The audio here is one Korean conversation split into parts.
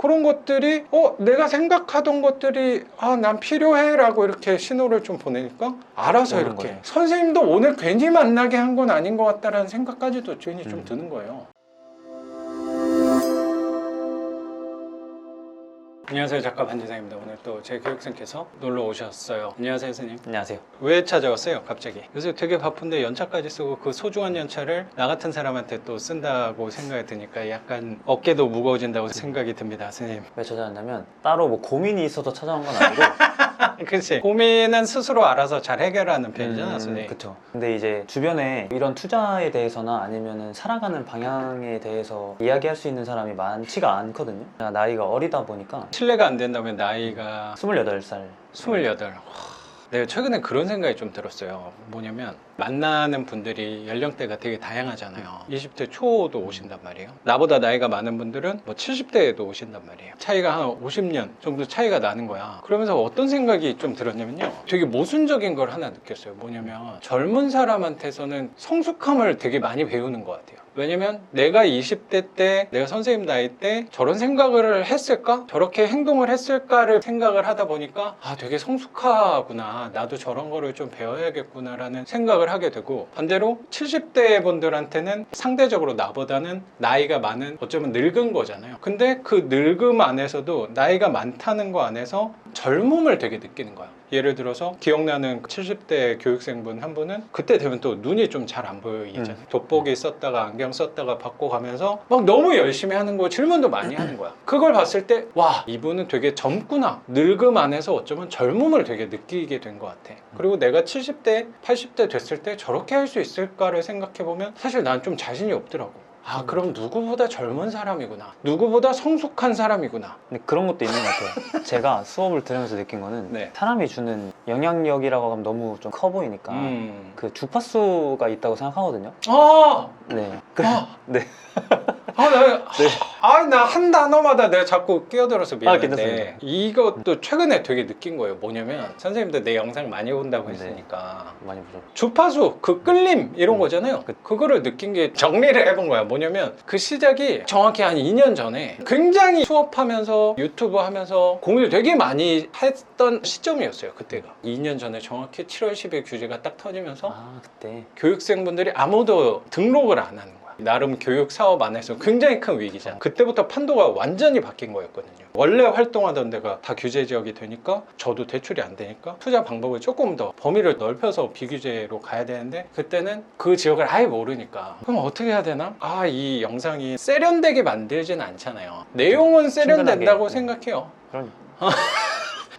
그런 것들이 내가 생각하던 것들이 난 필요해 라고 이렇게 신호를 좀 보내니까 알아서 이렇게 거예요. 선생님도 오늘 괜히 만나게 한 건 아닌 것 같다라는 생각까지도 괜히 좀 드는 거예요. 안녕하세요, 작가 반지상입니다. 오늘 또 제 교육생께서 놀러 오셨어요. 안녕하세요, 선생님. 안녕하세요. 왜 찾아왔어요, 갑자기? 요새 되게 바쁜데 연차까지 쓰고 그 소중한 연차를 나 같은 사람한테 또 쓴다고 생각이 드니까 약간 어깨도 무거워진다고 생각이 듭니다, 선생님. 왜 찾아왔냐면 따로 뭐 고민이 있어서 찾아온 건 아니고 그치. 고민은 스스로 알아서 잘 해결하는 편이잖아, 선생님. 그쵸. 근데 이제 주변에 이런 투자에 대해서나 아니면은 살아가는 방향에 대해서 이야기할 수 있는 사람이 많지가 않거든요. 제가 나이가 어리다 보니까 실례가 안 된다면 나이가 28살 28. 내가 최근에 그런 생각이 좀 들었어요. 뭐냐면 만나는 분들이 연령대가 되게 다양하잖아요. 20대 초도 오신단 말이에요. 나보다 나이가 많은 분들은 뭐 70대에도 오신단 말이에요. 차이가 한 50년 정도 차이가 나는 거야. 그러면서 어떤 생각이 좀 들었냐면요, 되게 모순적인 걸 하나 느꼈어요. 뭐냐면 젊은 사람한테서는 성숙함을 되게 많이 배우는 것 같아요. 왜냐면 내가 20대 때, 내가 선생님 나이 때 저런 생각을 했을까? 저렇게 행동을 했을까를 생각을 하다 보니까 되게 성숙하구나, 나도 저런 거를 좀 배워야겠구나 라는 생각을 하게 되고, 반대로 70대 분들한테는 상대적으로 나보다는 나이가 많은, 어쩌면 늙은 거잖아요. 근데 그 늙음 안에서도 나이가 많다는 거 안에서 젊음을 되게 느끼는 거야. 예를 들어서 기억나는 70대 교육생분 한 분은 그때 되면 또 눈이 좀 잘 안 보이잖아요. 돋보기 썼다가 안경 썼다가 바꿔가면서 막 너무 열심히 하는 거, 질문도 많이 하는 거야. 그걸 봤을 때 와, 이분은 되게 젊구나, 늙음 안에서 어쩌면 젊음을 되게 느끼게 된 것 같아. 그리고 내가 70대 80대 됐을 때 저렇게 할 수 있을까를 생각해보면 사실 난 좀 자신이 없더라고. 그럼 누구보다 젊은 사람이구나, 누구보다 성숙한 사람이구나. 근데 그런 것도 있는 것 같아요. 제가 수업을 들으면서 느낀 거는 네. 사람이 주는 영향력이라고 하면 너무 좀 커 보이니까 그 주파수가 있다고 생각하거든요. 네. 네. 나 한 단어마다 내가 자꾸 끼어들어서 미안한데 괜찮습니다. 이것도 최근에 되게 느낀 거예요. 뭐냐면 선생님도 내 영상 많이 본다고 네. 했으니까 많이 보죠. 주파수, 그 끌림 이런 거잖아요. 그거를 느낀 게, 정리를 해본 거야. 뭐냐면 그 시작이 정확히 한 2년 전에 굉장히 수업하면서 유튜브 하면서 공유를 되게 많이 했던 시점이었어요. 그때가 2년 전에 정확히 7월 10일 규제가 딱 터지면서 그때 교육생분들이 아무도 등록을 안 하는 거야. 나름 교육 사업 안에서 굉장히 큰 위기잖아. 그때부터 판도가 완전히 바뀐 거였거든요. 원래 활동하던 데가 다 규제 지역이 되니까 저도 대출이 안 되니까 투자 방법을 조금 더 범위를 넓혀서 비규제로 가야 되는데, 그때는 그 지역을 아예 모르니까 그럼 어떻게 해야 되나? 이 영상이 세련되게 만들진 않잖아요. 내용은 세련된다고 생각해요. 그러니까.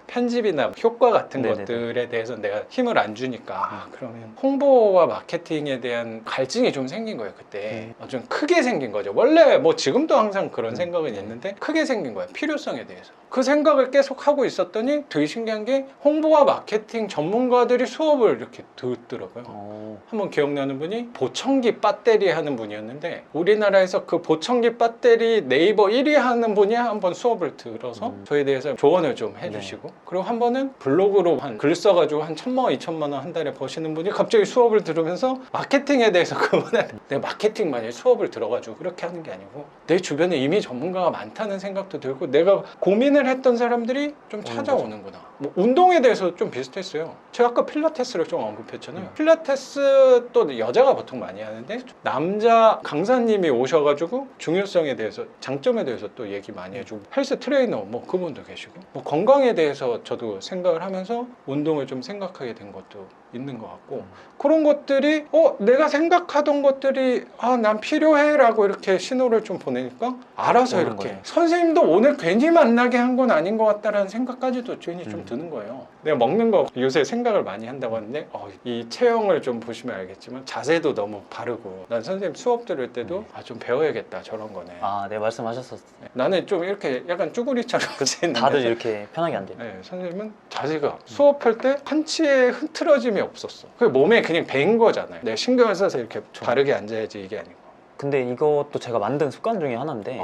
편집이나 효과 같은 네네네. 것들에 대해서 내가 힘을 안 주니까 그러면 홍보와 마케팅에 대한 갈증이 좀 생긴 거예요. 그때 좀 크게 생긴 거죠. 원래 뭐 지금도 항상 그런 생각은 있는데 크게 생긴 거예요. 필요성에 대해서. 그 생각을 계속 하고 있었더니 되게 신기한 게 홍보와 마케팅 전문가들이 수업을 이렇게 듣더라고요. 한번 기억나는 분이 보청기 배터리 하는 분이었는데, 우리나라에서 그 보청기 배터리 네이버 1위 하는 분이 한번 수업을 들어서 저에 대해서 조언을 좀 해주시고, 그리고 한 번은 블로그로 글 써가지고 한 1,000만 원, 2,000만 원 한 달에 버시는 분이 갑자기 수업을 들으면서 마케팅에 대해서 그분한테 내가 마케팅만이 수업을 들어가지고 그렇게 하는 게 아니고 내 주변에 이미 전문가가 많다는 생각도 들고, 내가 고민을 했던 사람들이 좀 찾아오는구나. 뭐 운동에 대해서 좀 비슷했어요. 제가 아까 필라테스를 좀 언급했잖아요. 필라테스 또 여자가 보통 많이 하는데 남자 강사님이 오셔가지고 중요성에 대해서, 장점에 대해서 또 얘기 많이 해주고, 헬스 트레이너 뭐 그분도 계시고, 뭐 건강에 대해서 저도 생각을 하면서 운동을 좀 생각하게 된 것도 있는 것 같고, 그런 것들이 내가 생각하던 것들이 난 필요해 라고 이렇게 신호를 좀 보내니까 알아서 이렇게 거예요. 선생님도 오늘 괜히 만나게 한 건 아닌 것 같다라는 생각까지도 괜히 좀 드는 거예요. 내가 먹는 거 요새 생각을 많이 한다고 하는데 이 체형을 좀 보시면 알겠지만 자세도 너무 바르고, 난 선생님 수업 들을 때도 좀 배워야겠다, 저런 거네. 네, 말씀하셨었어요. 나는 좀 이렇게 약간 쭈구리처럼 앉아있는데 다들 이렇게 편하게 앉아요. 네, 선생님은 자세가 수업할 때 한치의 흐트러짐이 없었어. 그 몸에 그냥 배인 거잖아요. 내가 신경을 써서 이렇게 바르게 앉아야지 이게 아니고. 근데 이것도 제가 만든 습관 중에 하나인데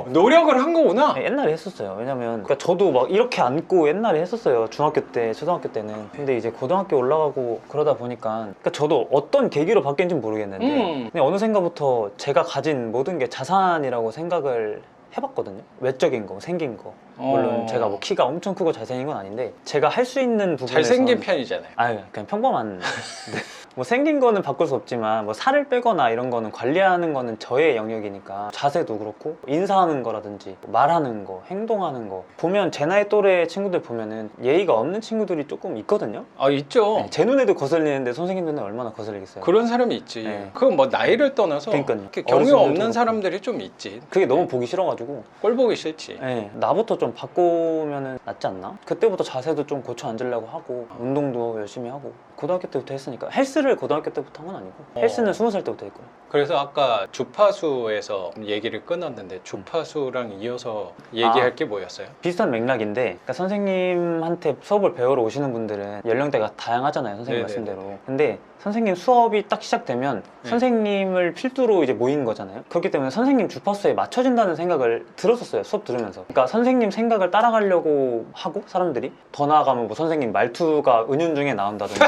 노력을 한 거구나. 옛날에 했었어요. 왜냐면 그러니까 저도 막 이렇게 앉고 옛날에 했었어요. 중학교 때, 초등학교 때는. 근데 이제 고등학교 올라가고 그러다 보니까, 그러니까 저도 어떤 계기로 바뀐지는 모르겠는데 그냥 어느샌가부터 제가 가진 모든 게 자산이라고 생각을 해봤거든요. 외적인 거, 생긴 거. 물론 제가 뭐 키가 엄청 크고 잘생긴 건 아닌데 제가 할 수 있는 부분에서 잘생긴 편이잖아요. 아유 그냥 평범한 네. 뭐 생긴 거는 바꿀 수 없지만 뭐 살을 빼거나 이런 거는 관리하는 거는 저의 영역이니까 자세도 그렇고 인사하는 거라든지 말하는 거, 행동하는 거 보면 제 나이 또래 친구들 보면은 예의가 없는 친구들이 조금 있거든요. 아, 있죠. 네, 제 눈에도 거슬리는데 선생님 눈에 얼마나 거슬리겠어요. 그런 사람이 있지. 네. 그건 뭐 나이를 떠나서 그러니까요. 이렇게 경유 어르신들도 없는 그렇고. 사람들이 좀 있지. 그게 너무 보기 싫어가지고 꼴 보기 싫지. 네, 나부터 좀 바꾸면 낫지 않나? 그때부터 자세도 좀 고쳐 앉으려고 하고 운동도 열심히 하고 고등학교 때부터 했으니까 헬스를 고등학교 때부터 한 건 아니고 헬스는 20살 때부터 했고요. 그래서 아까 주파수에서 얘기를 끊었는데 주파수랑 이어서 얘기할 게 뭐였어요? 비슷한 맥락인데 그러니까 선생님한테 수업을 배우러 오시는 분들은 연령대가 다양하잖아요. 선생님 네네네. 말씀대로. 근데 선생님 수업이 딱 시작되면 네. 선생님을 필두로 이제 모인 거잖아요. 그렇기 때문에 선생님 주파수에 맞춰진다는 생각을 들었었어요. 수업 들으면서. 그러니까 선생님 생각을 따라가려고 하고 사람들이 더 나아가면 뭐 선생님 말투가 은연중에 나온다든지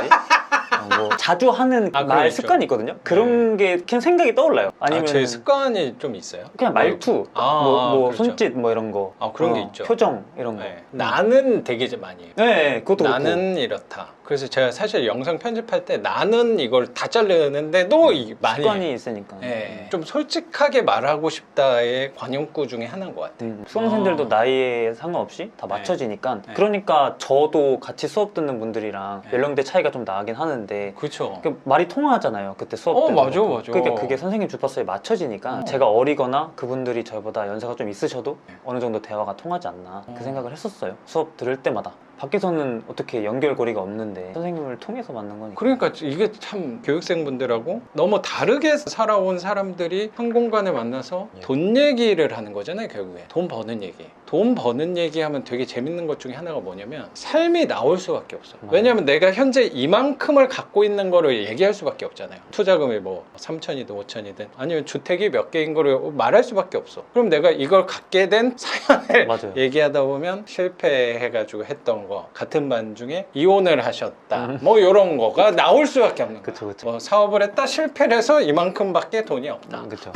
뭐 자주 하는 아, 말 그거 습관이 있거든요. 그런 게 그냥 생각이 떠올라요. 아니면 제 습관이 좀 있어요? 그냥 말투, 뭐 그렇죠. 손짓 뭐 이런 거, 그런 게 있죠. 표정 이런 거. 네. 나는 되게 많이 해요. 네, 그것도 그렇고. 나는 이렇다. 그래서 제가 사실 영상 편집할 때 나는 이걸 다 자르는데도 이 많이 습관이 해요. 있으니까. 네. 좀 솔직하게 말하고 싶다의 관용구 중에 하나인 것 같아요. 수강생들도 나이에 상관없이 다 맞춰지니까. 네. 그러니까 저도 같이 수업 듣는 분들이랑 네. 연령대 차이가 좀 나긴 하는데 그렇죠. 그 말이 통하잖아요. 그때 수업 때. 맞아, 맞아. 그러니까 그게 선생님 주파수에 맞춰지니까 제가 어리거나 그분들이 저보다 연세가 좀 있으셔도 네. 어느 정도 대화가 통하지 않나 그 어. 생각을 했었어요. 수업 들을 때마다. 밖에서는 어떻게 연결고리가 없는데 선생님을 통해서 만난 거니까. 그러니까 이게 참 교육생분들하고 너무 다르게 살아온 사람들이 한 공간에 만나서 예. 돈 얘기를 하는 거잖아요, 결국에. 돈 버는 얘기. 돈 버는 얘기하면 되게 재밌는 것 중에 하나가 뭐냐면 삶이 나올 수밖에 없어. 맞아요. 왜냐면 내가 현재 이만큼을 갖고 있는 거를 얘기할 수밖에 없잖아요. 투자금이 뭐 3천이든 5천이든 아니면 주택이 몇 개인 거를 말할 수밖에 없어. 그럼 내가 이걸 갖게 된 사연을 맞아요. 얘기하다 보면 실패해가지고 했던 거 같은 반 중에 이혼을 하셨다 뭐 이런 거가 나올 수밖에 없는 거야. 그쵸, 그쵸. 뭐 사업을 했다 실패를 해서 이만큼밖에 돈이 없다. 그렇죠.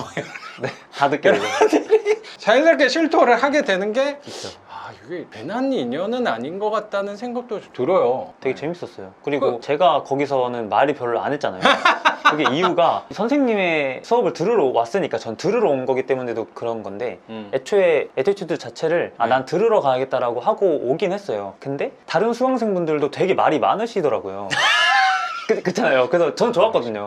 네, 다 듣게 되죠. 자연스럽게 실토를 하게 되는 게 그쵸. 이게 배난 인연은 아닌 것 같다는 생각도 들어요. 되게 재밌었어요. 그리고 제가 거기서는 말이 별로 안 했잖아요. 그게 이유가 선생님의 수업을 들으러 왔으니까 전 들으러 온 거기 때문에도 그런 건데 애초에 애티튜드 자체를 난 들으러 가야겠다라고 하고 오긴 했어요. 근데 다른 수강생분들도 되게 말이 많으시더라고요. 그렇잖아요. 그래서 전 좋았거든요.